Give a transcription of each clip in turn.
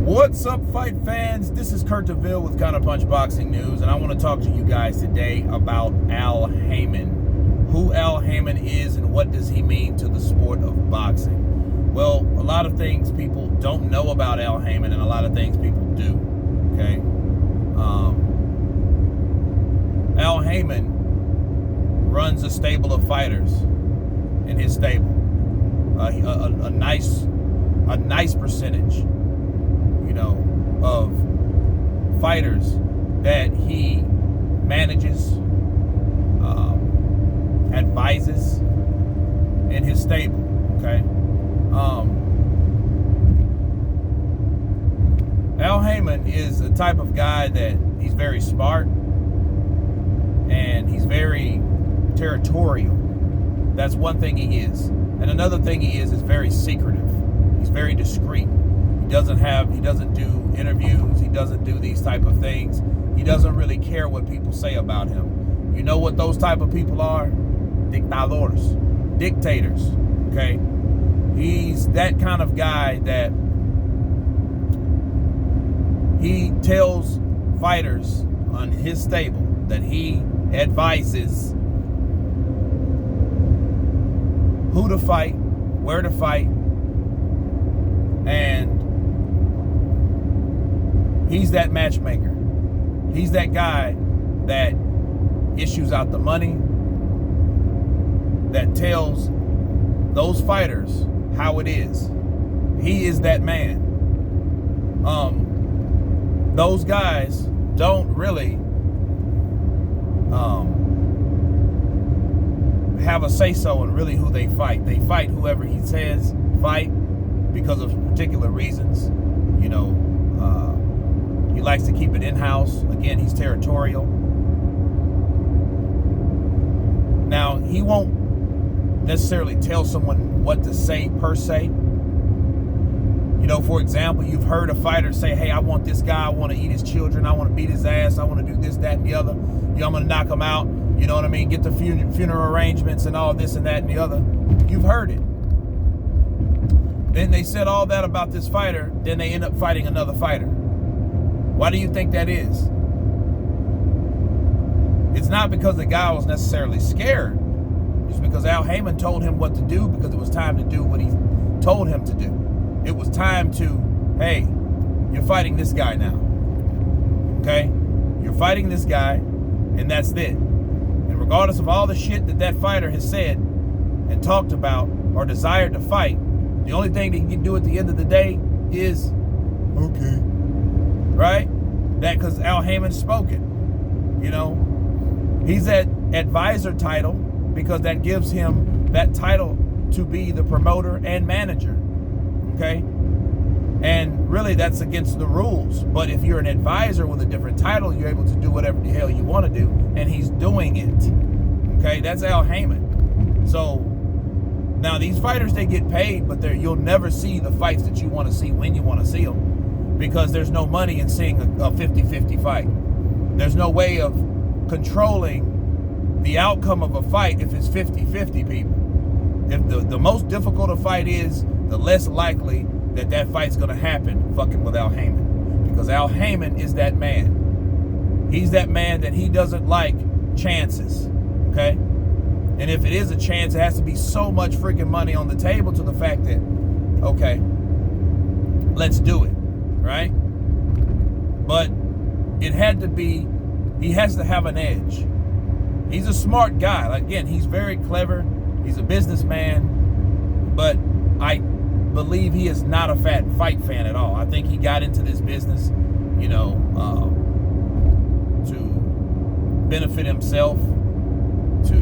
What's up, fight fans? This is Kurt DeVille with Counterpunch Boxing News, and I want to talk to you guys today about Al Haymon. Who Al Haymon is and what does he mean to the sport of boxing? Well, a lot of things people don't know about Al Haymon, and a lot of things people do, okay? Al Haymon runs a stable of fighters in his stable. A nice percentage, of fighters that he manages, advises in his stable, okay? Al Haymon is the type of guy that he's very smart and he's very territorial. That's one thing he is. And another thing he is very secretive. He's very discreet. He doesn't do interviews. He doesn't do these type of things. He doesn't really care what people say about him. You know what those type of people are? Dictators, okay? He's that kind of guy that he tells fighters on his stable that he advises who to fight, where to fight, and he's that matchmaker. He's that guy that issues out the money, that tells those fighters how it is. He is that man. Those guys don't really have a say-so in really who they fight. They fight whoever he says fight because of particular reasons. He likes to keep it in-house. Again, he's territorial. Now, he won't necessarily tell someone what to say per se. For example, you've heard a fighter say, hey, I want this guy, I want to eat his children, I want to beat his ass, I want to do this, that, and the other. I'm going to knock him out. You know what I mean? Get the funeral arrangements and all this and that and the other. You've heard it. Then they said all that about this fighter, then they end up fighting another fighter. Why do you think that is? It's not because the guy was necessarily scared. It's because Al Haymon told him what to do because it was time to do what he told him to do. It was time to, hey, you're fighting this guy now. Okay? You're fighting this guy, and that's it. And regardless of all the shit that fighter has said and talked about or desired to fight, the only thing that he can do at the end of the day is, okay. Right? That because Al Haymon's spoken. He's that advisor title because that gives him that title to be the promoter and manager. Okay? And really that's against the rules. But if you're an advisor with a different title, you're able to do whatever the hell you want to do. And he's doing it. Okay? That's Al Haymon. So now these fighters, they get paid, but you'll never see the fights that you want to see when you want to see them. Because there's no money in seeing a 50-50 fight. There's no way of controlling the outcome of a fight if it's 50-50 people. If the most difficult a fight is, the less likely that fight's going to happen fucking with Al Haymon. Because Al Haymon is that man. He's that man that he doesn't like chances. Okay? And if it is a chance, it has to be so much freaking money on the table to the fact that, okay, let's do it. Right? But it had to be, he has to have an edge. He's a smart guy. Again, he's very clever. He's a businessman. But I believe he is not a fight fan at all. I think he got into this business, to benefit himself, to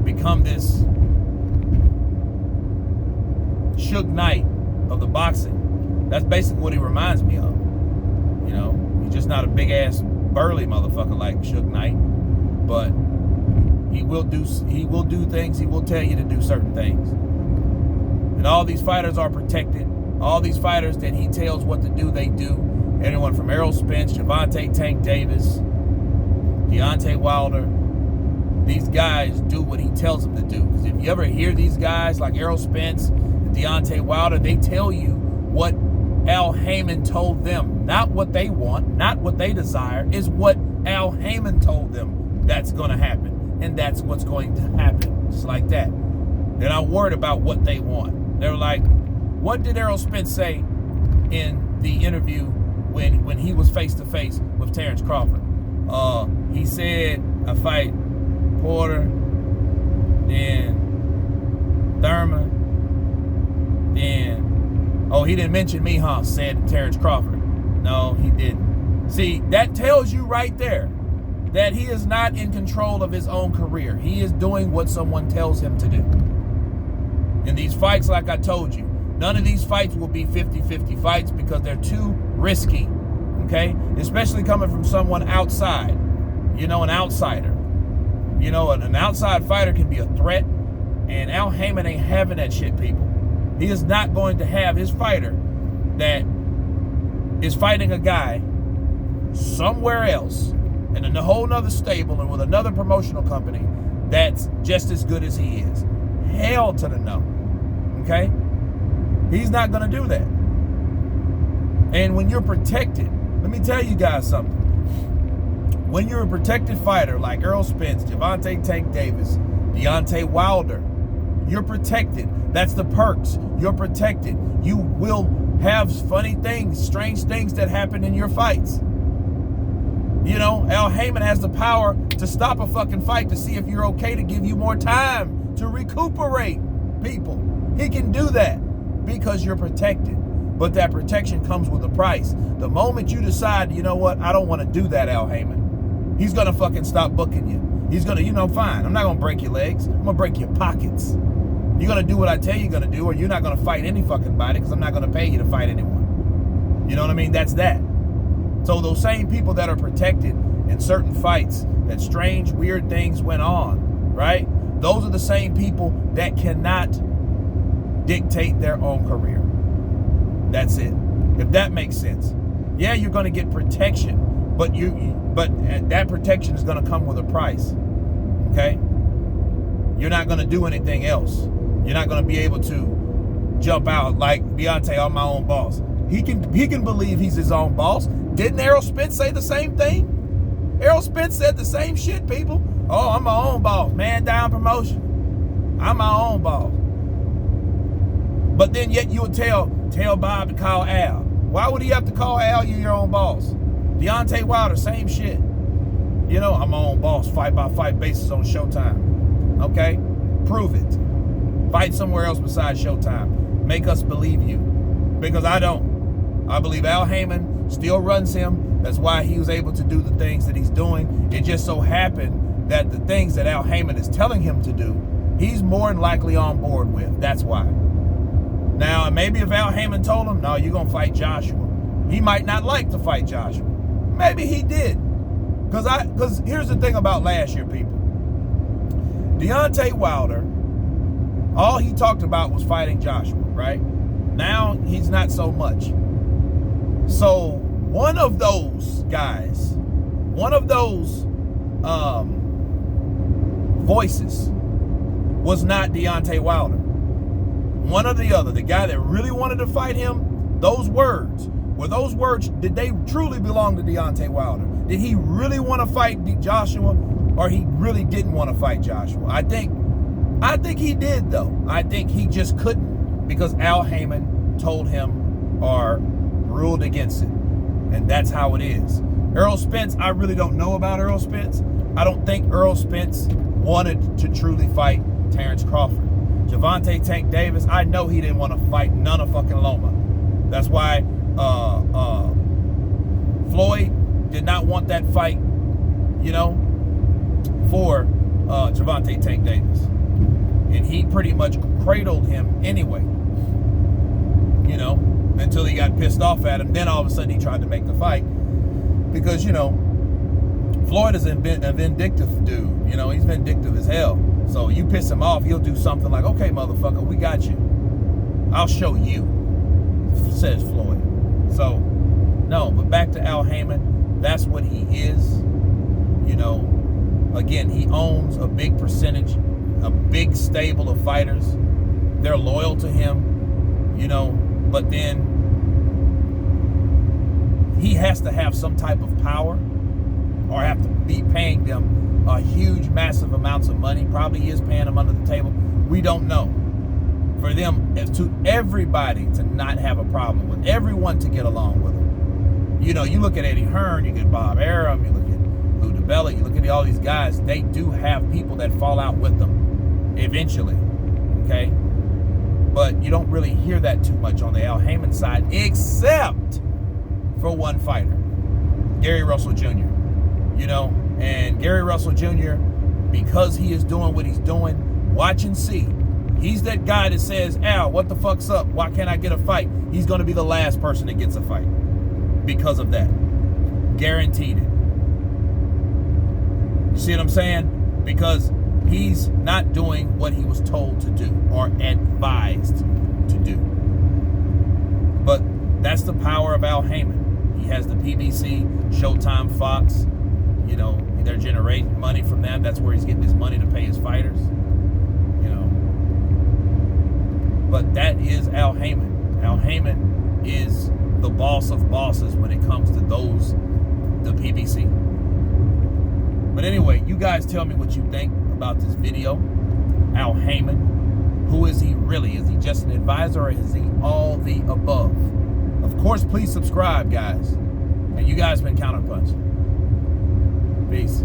become this Suge Knight of the boxing. That's basically what he reminds me of. He's just not a big ass burly motherfucker like Suge Knight, but he will do things. He will tell you to do certain things. And all these fighters are protected. All these fighters that he tells what to do, they do. Anyone from Errol Spence, Gervonta Tank Davis, DeontayWilder. These guys do what he tells them to do. Because if you ever hear these guys like Errol Spence, Deontay Wilder, they tell you what Al Haymon told them, not what they want, not what they desire, is what Al Haymon told them that's going to happen. And that's what's going to happen. Just like that. They're not worried about what they want. They're like, what did Errol Spence say in the interview when he was face-to-face with Terrence Crawford? He said, I fight Porter, then Thurman, then, he didn't mention me, huh? Said Terrence Crawford. No, he didn't. See, that tells you right there that he is not in control of his own career. He is doing what someone tells him to do. In these fights, like I told you, none of these fights will be 50-50 fights because they're too risky, okay? Especially coming from someone outside, an outsider. An outside fighter can be a threat, and Al Haymon ain't having that shit, people. He is not going to have his fighter that is fighting a guy somewhere else in a whole nother stable and with another promotional company that's just as good as he is. Hell to the no, okay? He's not going to do that. And when you're protected, let me tell you guys something. When you're a protected fighter like Errol Spence, Gervonta Tank Davis, DeontayWilder, you're protected. That's the perks. You're protected. You will have funny things, strange things that happen in your fights. Al Haymon has the power to stop a fucking fight to see if you're okay, to give you more time to recuperate, people. He can do that because you're protected. But that protection comes with a price. The moment you decide, you know what, I don't want to do that, Al Haymon, he's going to fucking stop booking you. He's going to, fine, I'm not going to break your legs. I'm going to break your pockets. You're going to do what I tell you you're going to do, or you're not going to fight any fucking body because I'm not going to pay you to fight anyone. You know what I mean? That's that. So those same people that are protected in certain fights, that strange, weird things went on, right? Those are the same people that cannot dictate their own career. That's it. If that makes sense. Yeah, you're going to get protection, but that protection is going to come with a price. Okay? You're not going to do anything else. You're not going to be able to jump out like Deontay, I'm my own boss. He can believe he's his own boss. Didn't Errol Spence say the same thing? Errol Spence said the same shit, people. Oh, I'm my own boss. Man down promotion. I'm my own boss. But then yet you would tell Bob to call Al. Why would he have to call Al you your own boss? DeontayWilder, same shit. I'm my own boss, fight by fight basis on Showtime. Okay? Prove it. Fight somewhere else besides Showtime. Make us believe you. Because I don't. I believe Al Haymon still runs him. That's why he was able to do the things that he's doing. It just so happened that the things that Al Haymon is telling him to do, he's more than likely on board with. That's why. Now, maybe if Al Haymon told him, no, you're going to fight Joshua, he might not like to fight Joshua. Maybe he did. Because here's the thing about last year, people. Deontay Wilder, all he talked about was fighting Joshua, right? Now, he's not so much. So, one of those guys, one of those voices was not Deontay Wilder. One or the other, the guy that really wanted to fight him, those words, did they truly belong to Deontay Wilder? Did he really want to fight Joshua, or he really didn't want to fight Joshua? I think he did, though. I think he just couldn't because Al Haymon told him or ruled against it. And that's how it is. Errol Spence, I really don't know about Errol Spence. I don't think Errol Spence wanted to truly fight Terrence Crawford. Gervonta Tank Davis, I know he didn't want to fight none of fucking Loma. That's why Floyd did not want that fight, for Gervonta Tank Davis. And he pretty much cradled him anyway, until he got pissed off at him. Then all of a sudden he tried to make the fight because, Floyd is a vindictive dude. He's vindictive as hell. So you piss him off, he'll do something like, okay, motherfucker, we got you. I'll show you, says Floyd. So, no, but back to Al Haymon, that's what he is. Again, he owns a big percentage, a big stable of fighters. They're loyal to him, but then he has to have some type of power or have to be paying them a huge, massive amounts of money. Probably is paying them under the table. We don't know. For them, to everybody to not have a problem with, everyone to get along with them. You know, you look at Eddie Hearn, you get Bob Arum, you look at Lou DiBella, you look at all these guys, they do have people that fall out with them eventually, okay? But you don't really hear that too much on the Al Haymon side, except for one fighter, Gary Russell Jr., you know? And Gary Russell Jr., because he is doing what he's doing, watch and see. He's that guy that says, Al, what the fuck's up? Why can't I get a fight? He's going to be the last person that gets a fight because of that. Guaranteed it. You see what I'm saying? Because he's not doing what he was told to do or advised to do. But that's the power of Al Haymon. He has the PBC, Showtime, Fox. You know, they're generating money from that. That's where he's getting his money to pay his fighters. But that is Al Haymon. Al Haymon is the boss of bosses when it comes to the PBC. But anyway, you guys tell me what you think about this video. Al Haymon, who is he really? Is he just an advisor or is he all the above? Of course, please subscribe, guys. And you guys been counterpunching. Peace.